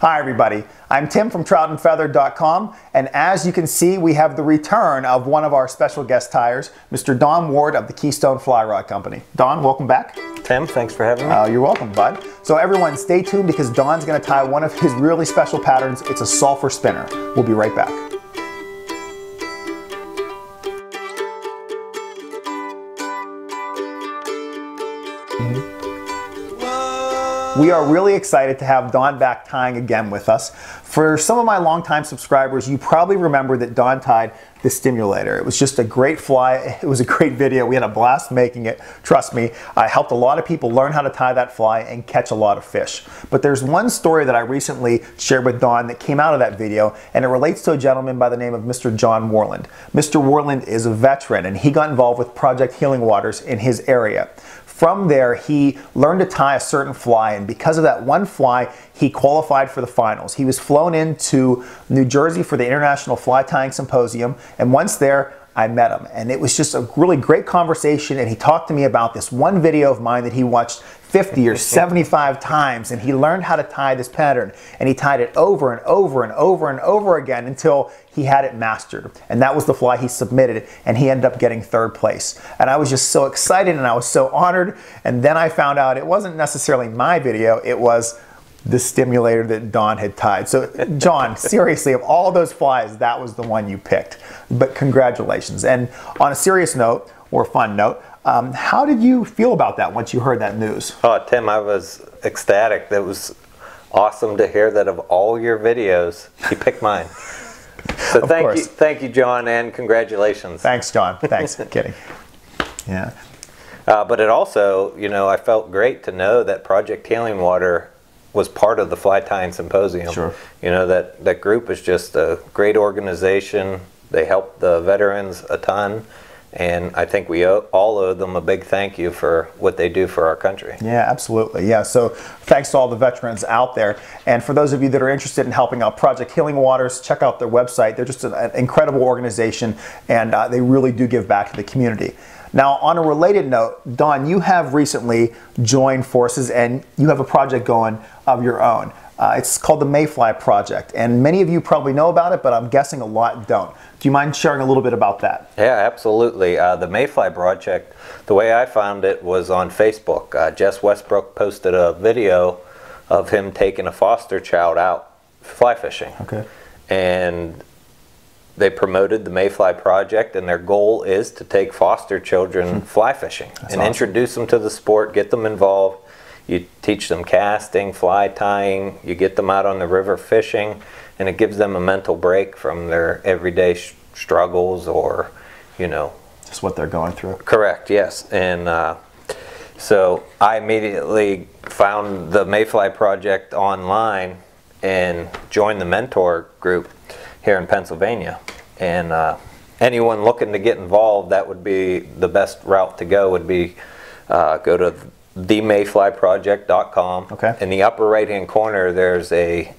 Hi everybody, I'm Tim from troutandfeather.com, and as you can see, we have the return of one of our special guest tiers, Mr. Don Ward of the Keystone Fly Rod Company. Don, welcome back. Tim, thanks for having me. You're welcome, bud. So everyone, stay tuned because Don's going to tie one of his really special patterns. It's a sulfur spinner. We'll be right back. We are really excited to have Don back tying again with us. For some of my longtime subscribers, you probably remember that Don tied the Stimulator. It was just a great fly. It was a great video. We had a blast making it. Trust me, I helped a lot of people learn how to tie that fly and catch a lot of fish. But there's one story that I recently shared with Don that came out of that video, and it relates to a gentleman by the name of Mr. John Warland. Mr. Warland is a veteran, and he got involved with Project Healing Waters in his area. From there, he learned to tie a certain fly, and because of that one fly, he qualified for the finals. He was flown into New Jersey for the International Fly Tying Symposium, and once there, I met him. And it was just a really great conversation, and he talked to me about this one video of mine that he watched 50 or 75 times, and he learned how to tie this pattern, and he tied it over and over and over and over again until he had it mastered. And that was the fly he submitted, and he ended up getting third place. And I was just so excited and I was so honored. And then I found out it wasn't necessarily my video, it was the Stimulator that Don had tied. So John, seriously, of all those flies, that was the one you picked. But congratulations. And on a serious note, or a fun note, how did you feel about that once you heard that news? Oh, Tim, I was ecstatic. That was awesome to hear that of all your videos, you picked mine. So thank you, John, and congratulations. Thanks, John. Thanks. Kidding. Yeah. But it also, you know, I felt great to know that Project Healing Water was part of the Fly Tying Symposium. Sure. You know, that group is just a great organization. They help the veterans a ton. And I think we all owe them a big thank you for what they do for our country. Yeah, absolutely. Yeah, so thanks to all the veterans out there. And for those of you that are interested in helping out Project Healing Waters, check out their website. They're just an incredible organization, and they really do give back to the community. Now, on a related note, Don, you have recently joined forces and you have a project going of your own. It's called the Mayfly Project, and many of you probably know about it, but I'm guessing a lot don't. Do you mind sharing a little bit about that? Yeah, absolutely. The Mayfly Project, the way I found it was on Facebook. Jess Westbrook posted a video of him taking a foster child out fly fishing. Okay. And they promoted the Mayfly Project, and their goal is to take foster children fly fishing and introduce them to the sport, get them involved. You teach them casting, fly tying, you get them out on the river fishing, and it gives them a mental break from their everyday struggles or, you know. Just what they're going through. Correct, yes. And so I immediately found the Mayfly Project online and joined the mentor group here in Pennsylvania. And anyone looking to get involved, that would be the best route to go, would be go to themayflyproject.com. Okay. In the upper right hand corner there's a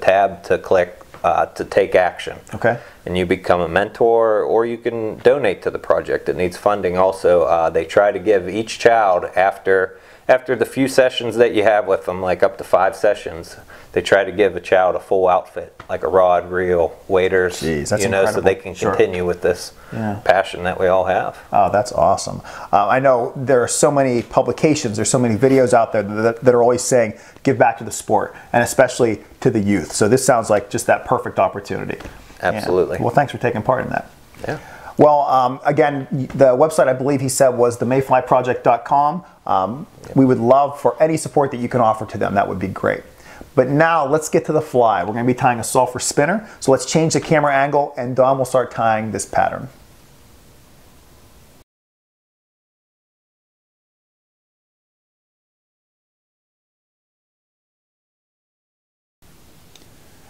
tab to click to take action. Okay. And you become a mentor, or you can donate to the project. It needs funding also. They try to give each child, after the few sessions that you have with them, like up to 5 sessions, they try to give a child a full outfit, like a rod, reel, waders. Jeez, that's you know, incredible. so they can continue with this passion that we all have. Oh, that's awesome. I know there are so many publications, there's so many videos out there that are always saying, give back to the sport, and especially to the youth. So this sounds like just that perfect opportunity. Absolutely. Yeah. Well, thanks for taking part in that. Yeah. Well, again, the website I believe he said was themayflyproject.com. We would love for any support that you can offer to them. That would be great. But now let's get to the fly. We're going to be tying a sulfur spinner. So let's change the camera angle, and Don will start tying this pattern.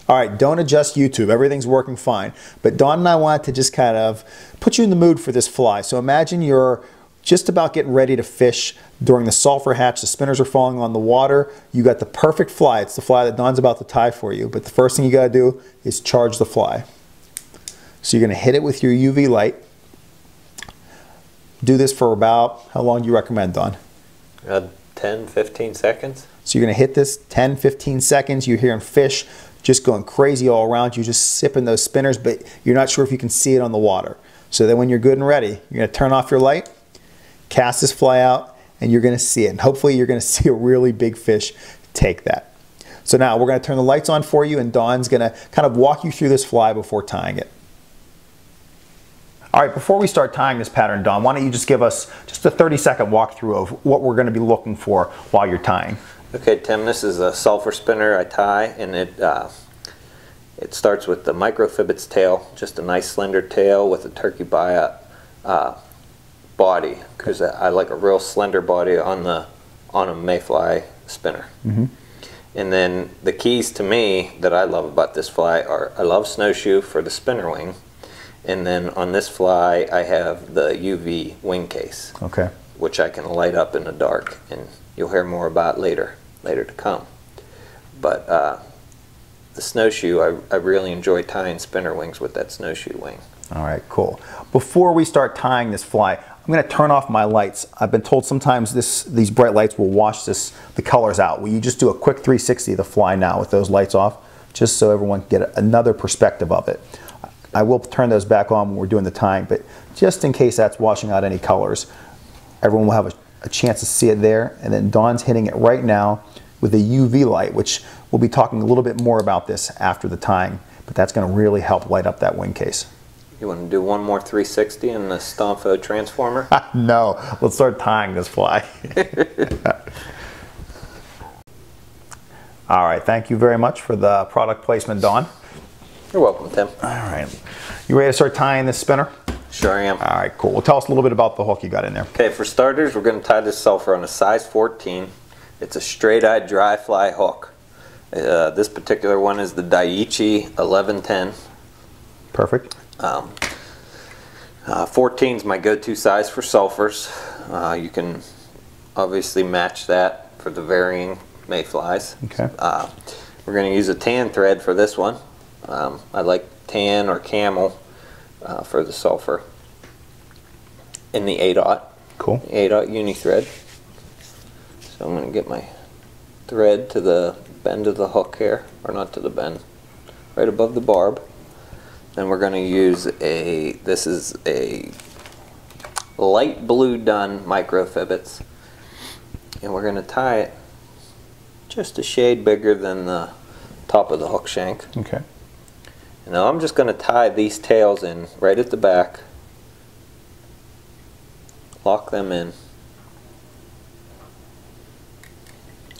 All right, don't adjust YouTube. Everything's working fine. But Don and I wanted to just kind of put you in the mood for this fly. So imagine you're just about getting ready to fish during the sulfur hatch. The spinners are falling on the water. You got the perfect fly. It's the fly that Don's about to tie for you. But the first thing you got to do is charge the fly. So you're going to hit it with your UV light. Do this for about, how long do you recommend, Don? 10, 15 seconds. So you're gonna hit this 10, 15 seconds. You're hearing fish just going crazy all around you, just sipping those spinners, but you're not sure if you can see it on the water. So then when you're good and ready, you're gonna turn off your light, cast this fly out, and you're gonna see it. And hopefully you're gonna see a really big fish take that. So now we're gonna turn the lights on for you, and Dawn's gonna kind of walk you through this fly before tying it. All right, before we start tying this pattern, Dawn, why don't you just give us just a 30-second walkthrough of what we're gonna be looking for while you're tying. Okay, Tim, this is a sulphur spinner I tie, and it starts with the microfibbit's tail, just a nice slender tail with a turkey biot body, because I like a real slender body on a mayfly spinner. And then the keys to me that I love about this fly are, I love snowshoe for the spinner wing, and then on this fly I have the UV wing case, which I can light up in the dark, and you'll hear more about later to come. But the snowshoe, I really enjoy tying spinner wings with that snowshoe wing. All right, cool. Before we start tying this fly, I'm going to turn off my lights. I've been told sometimes these bright lights will wash the colors out. Will you just do a quick 360 of the fly now with those lights off, just so everyone can get another perspective of it. I will turn those back on when we're doing the tying, but just in case that's washing out any colors, everyone will have a chance to see it there. And then Dawn's hitting it right now with a UV light, which we'll be talking a little bit more about this after the tying, but that's going to really help light up that wing case. You want to do one more 360 in the Stonfo transformer? No, let's start tying this fly. All right, thank you very much for the product placement, Dawn. You're welcome, Tim. All right, you ready to start tying this spinner? Sure am. All right, cool. Well, tell us a little bit about the hook you got in there. Okay, for starters, we're going to tie this sulphur on a size 14. It's a straight-eyed dry fly hook. This particular one is the Daiichi 1110. Perfect. 14 is my go-to size for sulphurs. You can obviously match that for the varying mayflies. Okay. We're going to use a tan thread for this one. I like tan or camel for the sulphur. In the 8/0. Cool. 8/0 uni thread. So I'm going to get my thread to the bend of the hook here, or not to the bend, right above the barb. Then we're going to use this is a light blue dun microfibbits, and we're going to tie it just a shade bigger than the top of the hook shank. Okay. And now I'm just going to tie these tails in right at the back, lock them in,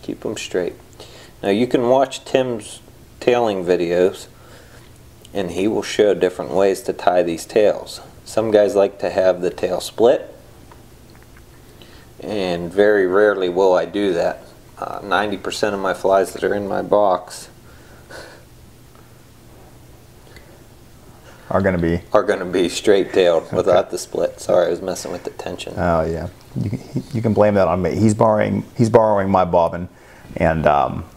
keep them straight. Now you can watch Tim's tailing videos, and he will show different ways to tie these tails. Some guys like to have the tail split, and very rarely will I do that. 90% of my flies that are in my box are going to be straight tailed without the split. Sorry, I was messing with the tension. Oh yeah, you can blame that on me. He's borrowing my bobbin, and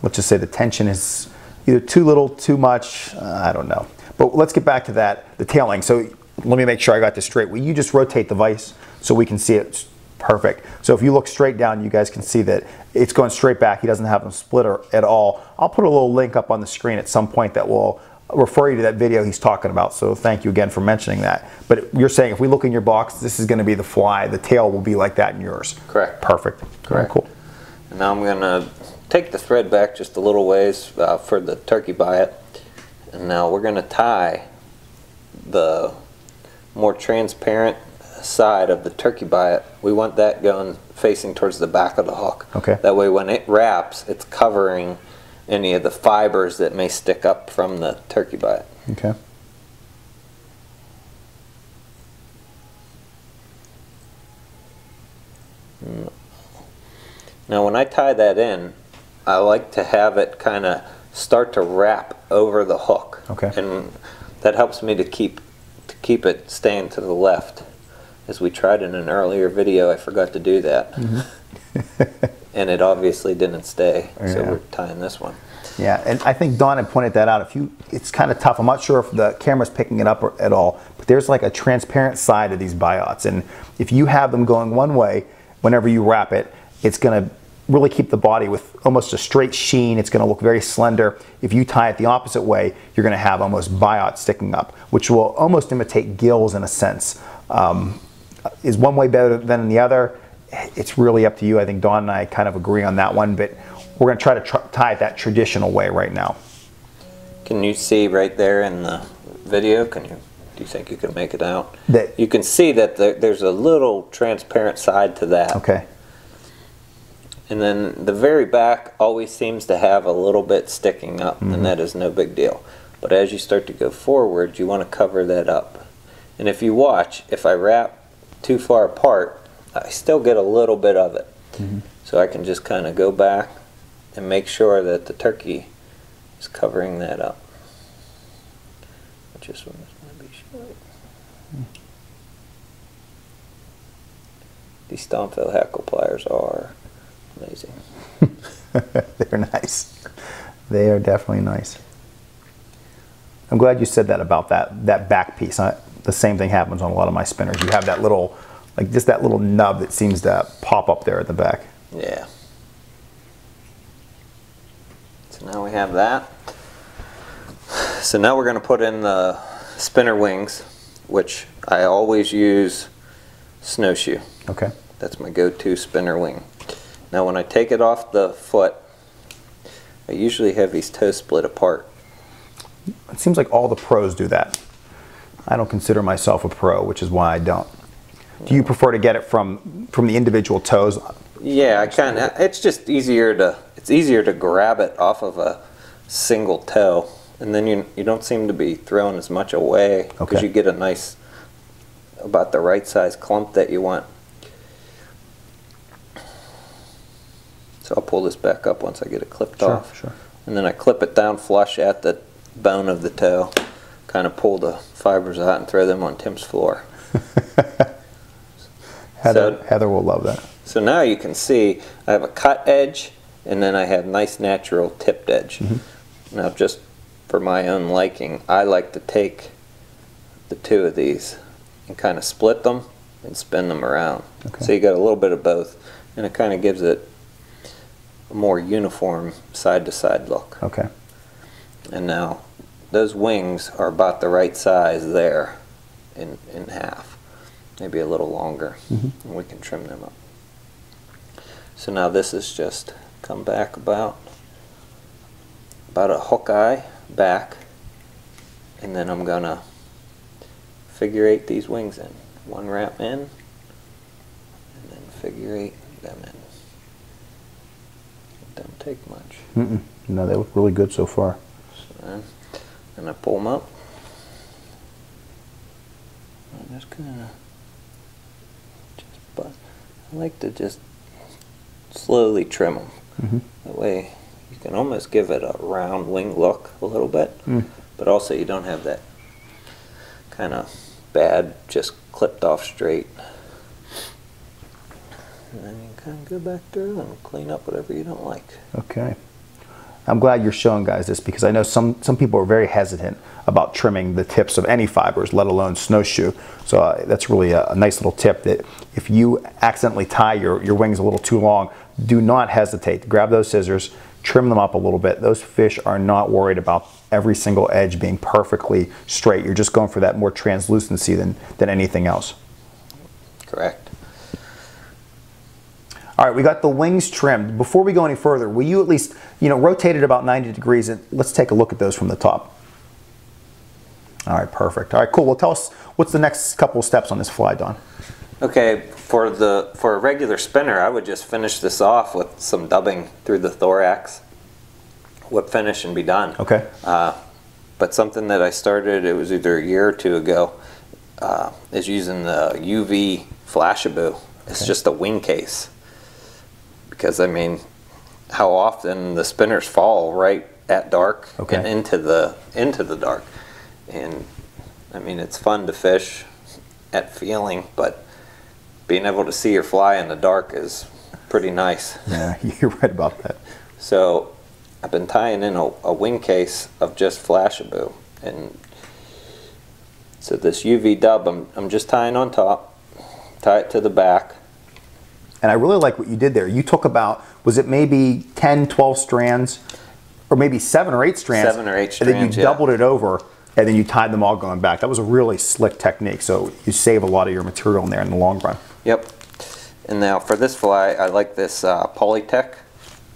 let's just say the tension is either too little, too much. I don't know. But let's get back to that, the tailing. So let me make sure I got this straight. Will you just rotate the vise so we can see it? Perfect. So if you look straight down, you guys can see that it's going straight back. He doesn't have them split at all. I'll put a little link up on the screen at some point that will refer you to that video he's talking about. So thank you again for mentioning that. But you're saying if we look in your box, this is going to be the fly. The tail will be like that in yours. Correct. Perfect. Correct. Cool. And now I'm going to take the thread back just a little ways for the turkey biot. And now we're going to tie the more transparent side of the turkey biot. We want that going facing towards the back of the hook. Okay. That way when it wraps, it's covering any of the fibers that may stick up from the turkey biot. Okay. Now when I tie that in, I like to have it kind of start to wrap over the hook. Okay. And that helps me to keep it staying to the left. As we tried in an earlier video, I forgot to do that. Mm-hmm. And it obviously didn't stay, so we're tying this one. Yeah, and I think Dawn had pointed that out. It's kind of tough. I'm not sure if the camera's picking it up at all, but there's like a transparent side of these biots, and if you have them going one way, whenever you wrap it, it's going to really keep the body with almost a straight sheen. It's going to look very slender. If you tie it the opposite way, you're going to have almost biot sticking up, which will almost imitate gills in a sense. Is one way better than the other? It's really up to you. I think Dawn and I kind of agree on that one, but we're going to try to tie it that traditional way right now. Can you see right there in the video? Do you think you can make it out? That, you can see that there's a little transparent side to that. Okay. And then the very back always seems to have a little bit sticking up, and that is no big deal. But as you start to go forward, you want to cover that up. And if you watch, if I wrap too far apart, I still get a little bit of it. So I can just kind of go back and make sure that the turkey is covering that up. Just one is going to be short. These Stonfo hackle pliers are amazing. They're nice. They are definitely nice. I'm glad you said that about that back piece. The same thing happens on a lot of my spinners. You have that little, like just that little nub that seems to pop up there at the back. Yeah. So now we have that. So now we're going to put in the spinner wings, which I always use snowshoe. Okay. That's my go-to spinner wing. Now when I take it off the foot, I usually have these toes split apart. It seems like all the pros do that. I don't consider myself a pro, which is why I don't. Do you prefer to get it from the individual toes? Yeah, I kind of. It's just easier to grab it off of a single toe, and then you don't seem to be throwing as much away because you get a nice, about the right size clump that you want. So I'll pull this back up once I get it clipped off. Sure. And then I clip it down flush at the bone of the toe, kind of pull the fibers out and throw them on Tim's floor. Heather will love that. So now you can see I have a cut edge and then I have nice natural tipped edge. Now just for my own liking, I like to take the two of these and kind of split them and spin them around. So you got a little bit of both, and it kind of gives it a more uniform side-to-side look. Okay. And now those wings are about the right size there in half, maybe a little longer, and we can trim them up. So now this is just come back about a hook eye back, and then I'm gonna figure eight these wings in. One wrap in, and then figure eight them in. It don't take much. No, they look really good so far. So then I pull them up. I'm just gonna I like to just slowly trim them. That way you can almost give it a round wing look a little bit, but also you don't have that kind of bad, just clipped off straight. And then you can kind of go back through and clean up whatever you don't like. Okay. I'm glad you're showing guys this, because I know some people are very hesitant about trimming the tips of any fibers, let alone snowshoe. So that's really a nice little tip, that if you accidentally tie your wings a little too long, do not hesitate. Grab those scissors, trim them up a little bit. Those fish are not worried about every single edge being perfectly straight. You're just going for that more translucency than anything else. Correct. All right, we got the wings trimmed. Before we go any further, will you at least, rotate it about 90 degrees, and let's take a look at those from the top. All right, perfect. All right, cool. Well, tell us, what's the next couple of steps on this fly, Don? Okay, for a regular spinner, I would just finish this off with some dubbing through the thorax, whip finish, and be done. Okay. But something that I started, it was either a year or two ago, is using the UV Flashaboo. It's just a wing case. Because I mean, how often the spinners fall right at dark and into the dark, and I mean, it's fun to fish at feeling, but being able to see your fly in the dark is pretty nice. Yeah, you're right about that. So I've been tying in a wing case of just Flashaboo, and so this UV dub I'm just tying on top, tie it to the back. And I really like what you did there. You took about, was it maybe 10, 12 strands, or maybe 7 or 8 strands? 7 or 8 strands, and then you yeah. doubled it over, and then you tied them all going back. That was a really slick technique, so you save a lot of your material in there in the long run. Yep. And now for this fly, I like this Polytech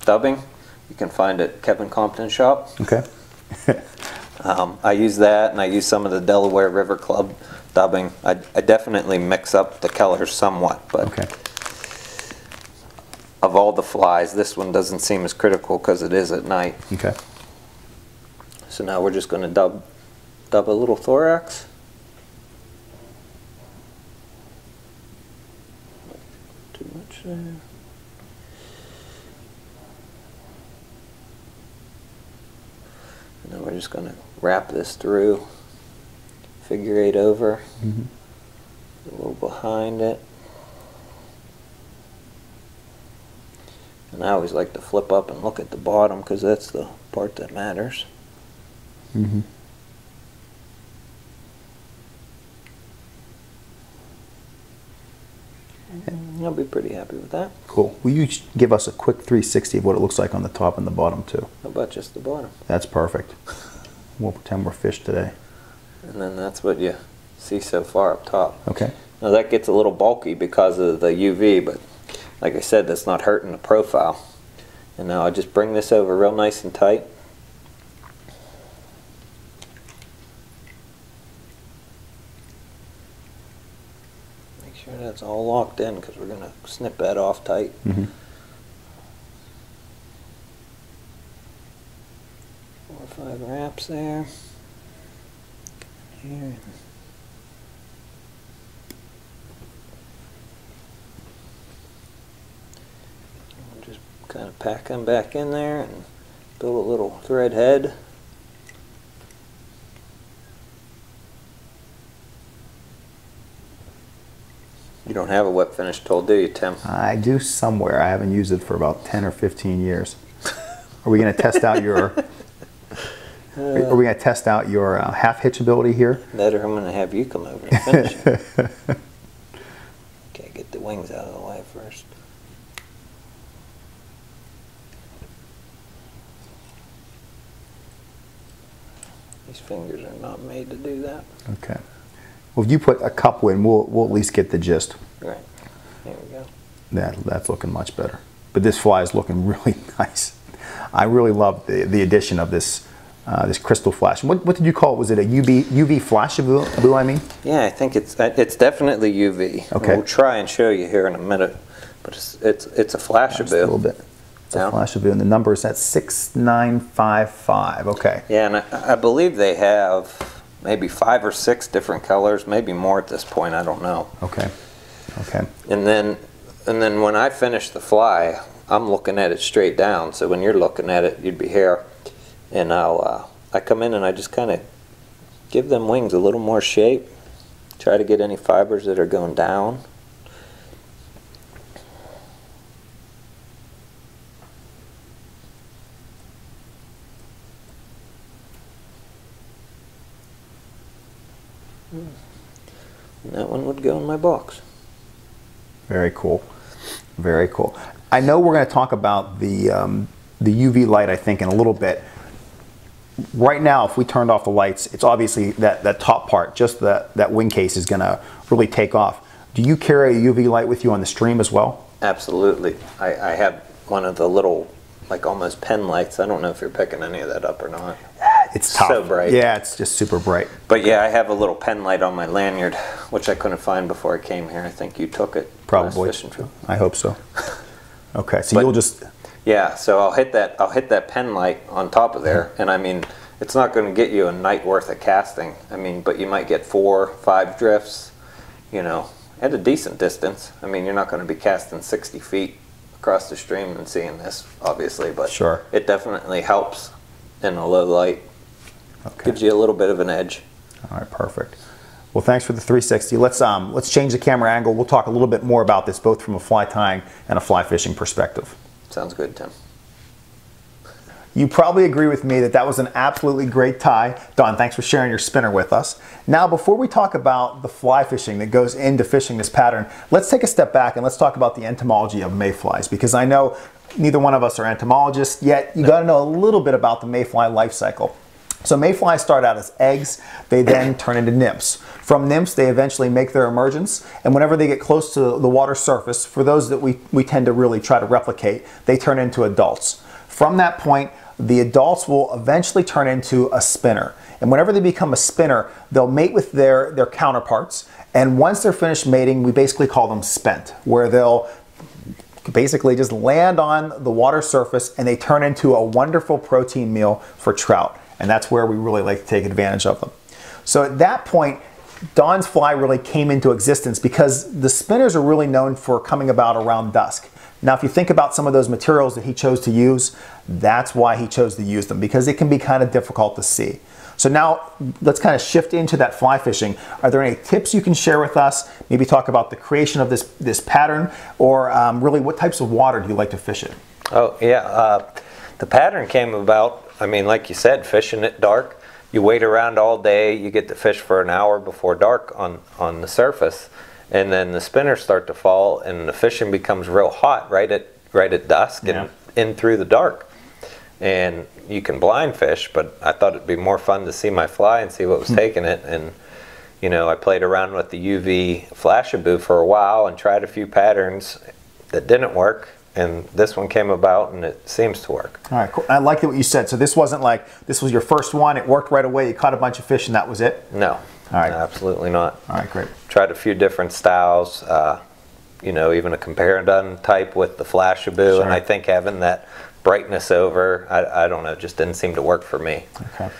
dubbing. You can find it at Kevin Compton's shop. Okay. I use that, and I use some of the Delaware River Club dubbing. I definitely mix up the colors somewhat, but okay. Of all the flies, this one doesn't seem as critical because it is at night. Okay. So now we're just going to dub a little thorax. Too much there. And then we're just going to wrap this through, figure 8 over, a little behind it. And I always like to flip up and look at the bottom because that's the part that matters. I'll be pretty happy with that. Cool. Will you give us a quick 360 of what it looks like on the top and the bottom too? How about just the bottom? That's perfect. We'll pretend we're fish today. And then that's what you see so far up top. Okay. Now that gets a little bulky because of the UV, but like I said, that's not hurting the profile. And now I just bring this over real nice and tight. Make sure that's all locked in because we're going to snip that off tight. 4 or 5 wraps there. Here. Just kind of pack them back in there and build a little thread head. You don't have a wet finish tool, do you, Tim? I do somewhere. I haven't used it for about 10 or 15 years. Are we going to test out your? Are we going to test out your half hitch ability here? Better, I'm going to have you come over and finish it. Okay, get the wings out of the way first. These fingers are not made to do that. Okay. Well, if you put a couple in, we'll at least get the gist. Right. There we go. That's looking much better. But this fly is looking really nice. I really love the addition of this this crystal flash. What did you call it? Was it a UV flash blue? I mean. Yeah, I think it's definitely UV. Okay. We'll try and show you here in a minute, but it's a flash of blue. A little bit. It's a flash of blue, and the number is at 6955. Okay. Yeah, and I believe they have maybe 5 or 6 different colors, maybe more at this point. I don't know. Okay. Okay. And then when I finish the fly, I'm looking at it straight down. So when you're looking at it, you'd be here, and I come in and I just kind of give them wings a little more shape. Try to get any fibers that are going down. And that one would go in my box. Very cool. Very cool. I know we're going to talk about the UV light, I think, in a little bit. Right now, if we turned off the lights, it's obviously that top part, just that wing case is going to really take off. Do you carry a UV light with you on the stream as well? Absolutely. I have one of the little, like almost pen lights. I don't know if you're picking any of that up or not. It's tough. So bright. Yeah, it's just super bright. But yeah, I have a little pen light on my lanyard, which I couldn't find before I came here. I think you took it. Probably. Last fishing trip. I hope so. Okay, so you'll just. Yeah, so I'll hit that pen light on top of there, and I mean, it's not going to get you a night worth of casting. I mean, but you might get 4, 5 drifts, you know, at a decent distance. I mean, you're not going to be casting 60 feet across the stream and seeing this, obviously, but sure, it definitely helps in a low light. Okay. Gives you a little bit of an edge. All right, perfect. Well, thanks for the 360. Let's change the camera angle. We'll talk a little bit more about this, both from a fly tying and a fly fishing perspective. Sounds good, Tim. You probably agree with me that that was an absolutely great tie. Don, thanks for sharing your spinner with us. Now, before we talk about the fly fishing that goes into fishing this pattern, let's take a step back and let's talk about the entomology of mayflies, because I know neither one of us are entomologists, yet you got to know a little bit about the mayfly life cycle. So mayflies start out as eggs, they then turn into nymphs. From nymphs, they eventually make their emergence, and whenever they get close to the water surface, for those that we tend to really try to replicate, they turn into adults. From that point, the adults will eventually turn into a spinner. And whenever they become a spinner, they'll mate with their counterparts, and once they're finished mating, we basically call them spent, where they'll basically just land on the water surface and they turn into a wonderful protein meal for trout. And that's where we really like to take advantage of them. So at that point, Don's fly really came into existence because the spinners are really known for coming about around dusk. Now, if you think about some of those materials that he chose to use, that's why he chose to use them, because it can be kind of difficult to see. So now let's kind of shift into that fly fishing. Are there any tips you can share with us? Maybe talk about the creation of this pattern, or really what types of water do you like to fish in? Oh yeah, the pattern came about, I mean, like you said, fishing at dark. You wait around all day, you get to fish for an hour before dark on the surface, and then the spinners start to fall and the fishing becomes real hot right at dusk, yeah, and in through the dark. And you can blind fish, but I thought it'd be more fun to see my fly and see what was taking it. And you know, I played around with the UV flashaboo for a while and tried a few patterns that didn't work. And this one came about and it seems to work. All right, cool. I like what you said. So this wasn't like, this was your first one, it worked right away, you caught a bunch of fish and that was it? No. All right. No, absolutely not. All right, great. Tried a few different styles, you know, even a compare and done type with the flashaboo. Sure. And I think having that brightness over, I don't know, just didn't seem to work for me. Okay.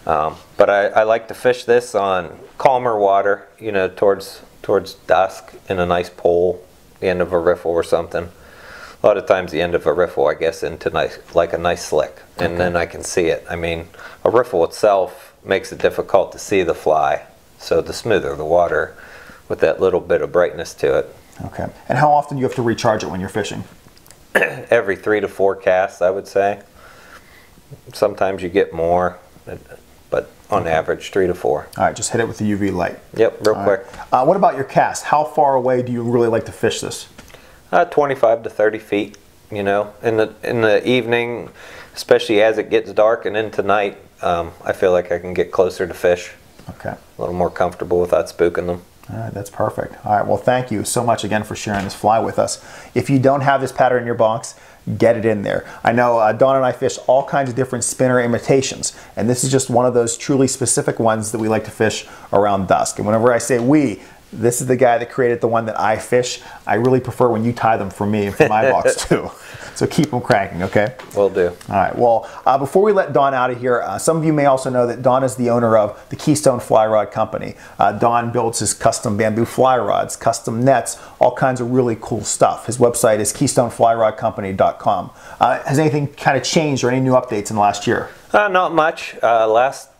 But I like to fish this on calmer water, you know, towards dusk in a nice pool, the end of a riffle or something. A lot of times the end of a riffle, I guess, into like a nice slick, and okay, then I can see it. I mean, a riffle itself makes it difficult to see the fly, so the smoother the water with that little bit of brightness to it. Okay. And how often do you have to recharge it when you're fishing? Every 3 to 4 casts, I would say. Sometimes you get more, but on average 3 to 4. All right, just hit it with the UV light. Yep, real quick. Right. What about your cast? How far away do you really like to fish this? 25 to 30 feet, you know. In the evening, especially as it gets dark and into night, I feel like I can get closer to fish. Okay. A little more comfortable without spooking them. All right, that's perfect. All right, well, thank you so much again for sharing this fly with us. If you don't have this pattern in your box, get it in there. I know Dawn and I fish all kinds of different spinner imitations, and this is just one of those truly specific ones that we like to fish around dusk. And whenever I say we, this is the guy that created the one that I fish. I really prefer when you tie them for me and for my box too. So keep them cranking, okay? Will do. All right, well, before we let Dawn out of here, some of you may also know that Dawn is the owner of the Keystone Fly Rod Company. Dawn builds his custom bamboo fly rods, custom nets, all kinds of really cool stuff. His website is keystoneflyrodcompany.com. Has anything kind of changed or any new updates in the last year? Not much.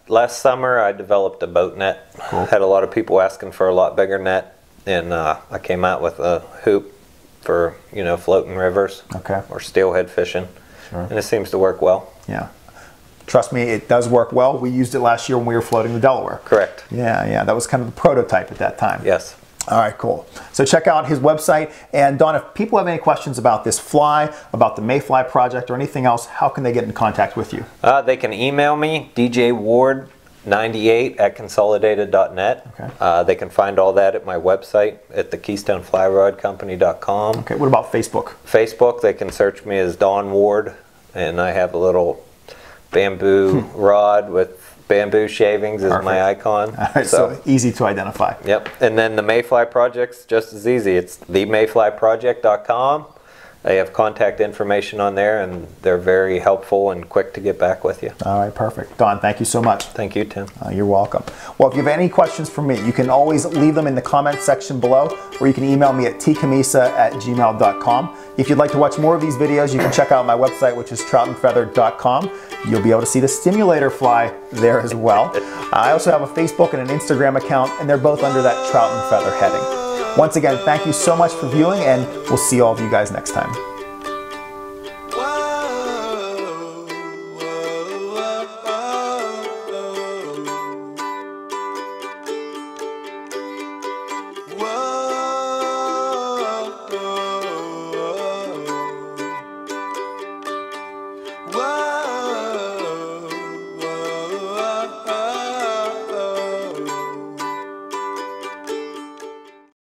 Last summer I developed a boat net. Cool. Had a lot of people asking for a lot bigger net, and I came out with a hoop for, you know, floating rivers, okay, or steelhead fishing. Sure. And it seems to work well. Yeah. Trust me, it does work well. We used it last year when we were floating the Delaware. Correct. Yeah, that was kind of the prototype at that time. Yes. All right, cool. So check out his website. And Dawn, if people have any questions about this fly, about the Mayfly project, or anything else, how can they get in contact with you? They can email me, djward98@consolidated.net. Okay. They can find all that at my website at the keystoneflyrodcompany.com. Okay, what about Facebook? Facebook, they can search me as Don Ward, and I have a little bamboo rod with bamboo shavings as my icon. All right, so easy to identify. Yep, and then the Mayfly Project's just as easy. It's themayflyproject.com. They have contact information on there, and they're very helpful and quick to get back with you. All right, perfect. Don, thank you so much. Thank you, Tim. You're welcome. Well, if you have any questions for me, you can always leave them in the comments section below, or you can email me at tcammisa@gmail.com. If you'd like to watch more of these videos, you can check out my website, which is troutandfeather.com. You'll be able to see the stimulator fly there as well. I also have a Facebook and an Instagram account, and they're both under that Trout and Feather heading. Once again, thank you so much for viewing, and we'll see all of you guys next time.